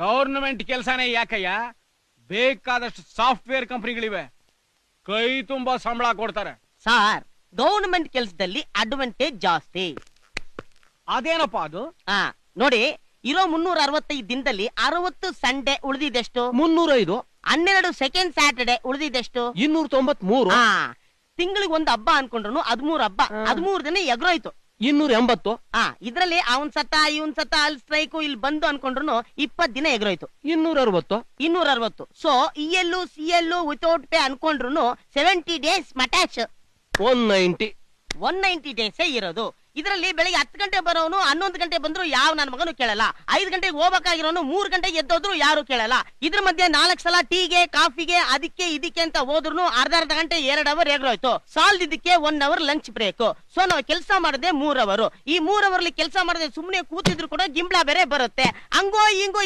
Government ಕೆಲಸನೇ ಯಾಕಯ್ಯ, ಬೇಕಾದಷ್ಟು software ಕಂಪನಿಗಳಿವೆ, ಕೈ ತುಂಬಾ ಸಂಬಳ ಕೊಡ್ತಾರೆ. ಸಾರ್, ಗವರ್ನಮೆಂಟ್ ಕೆಲಸದಲ್ಲಿ ಅಡ್ವಾಂಟೇಜ್ ಜಾಸ್ತಿ. ಅದೇನಪ್ಪ ಅದು? ನೋಡಿ, ಇರೋ 365 ದಿನದಲ್ಲಿ 60 ಸಂಡೇ ಉಳಿದಿದ್ದೆಷ್ಟು? 305. 12 ಸೆಕೆಂಡ್ ಸ್ಯಾಟರ್ಡೆ ಉಳಿದಿದ್ದೆಷ್ಟು? 293. ತಿಂಗಳಿಗೆ ಒಂದು ಹಬ್ಬ ಅನ್ಕೊಂಡ್ರು 13 ಹಬ್ಬ, 13 ದಿನ ಎಗ್ರೋಯ್ತು. 280. ಇದ್ರಲ್ಲಿ ಅವನ್ ಸತ್ತ ಇವನ್ ಸತ್ತ ಅಲ್ಲಿ ಸ್ಟ್ರೈಕು ಇಲ್ಲಿ ಬಂದು ಅನ್ಕೊಂಡ್ರು 20 ದಿನ ಎಗ್ರೋಯ್ತು. 260. 260. So ELU CLU without pay ಅನ್ಕೊಂಡ್ರು 70 ಡೇಸ್ ಮಟ್ಯಾಚ್. 190 ಡೇಸೇ ಇರೋದು. ಇದರಲ್ಲಿ ಬೆಳಿಗ್ಗೆ 10 ಗಂಟೆ ಬರೋನು 11 ಗಂಟೆ ಬಂದ್ರು ಯಾವ ನನ್ನ ಮಗನು ಕೇಳಲ್ಲ. 5 ಗಂಟೆಗೆ ಹೋಗ್ಬೇಕಾಗಿರೋನು 3 ಗಂಟೆಗೆ ಎದ್ದೋದ್ರು ಯಾರು ಕೇಳಲ್ಲ. ಇದ್ರ ಮಧ್ಯೆ 4 ಸಲ ಟೀಗೆ ಕಾಫಿಗೆ ಅದಕ್ಕೆ ಇದಕ್ಕೆ ಅಂತ ಹೋದ್ರು ಅರ್ಧ ಗಂಟೆ 2 ಅವರ್ ಎಗ್ರೋಯ್ತು. ಸಾಲದಿದ್ದಕ್ಕೆ 1 ಅವರ್ ಲಂಚ್ ಬ್ರೇಕ್. ಸೊ ನಾವು ಕೆಲಸ ಮಾಡದೆ 3 ಅವರ್. ಈ 3 ಅವರ್ಲಿ ಕೆಲಸ ಮಾಡದೆ ಸುಮ್ನೆ ಕೂತಿದ್ರು ಕೂಡ ಗಿಂಬ್ಳ ಬೇರೆ ಬರುತ್ತೆ. ಹಂಗೋ ಹಿಂಗೋ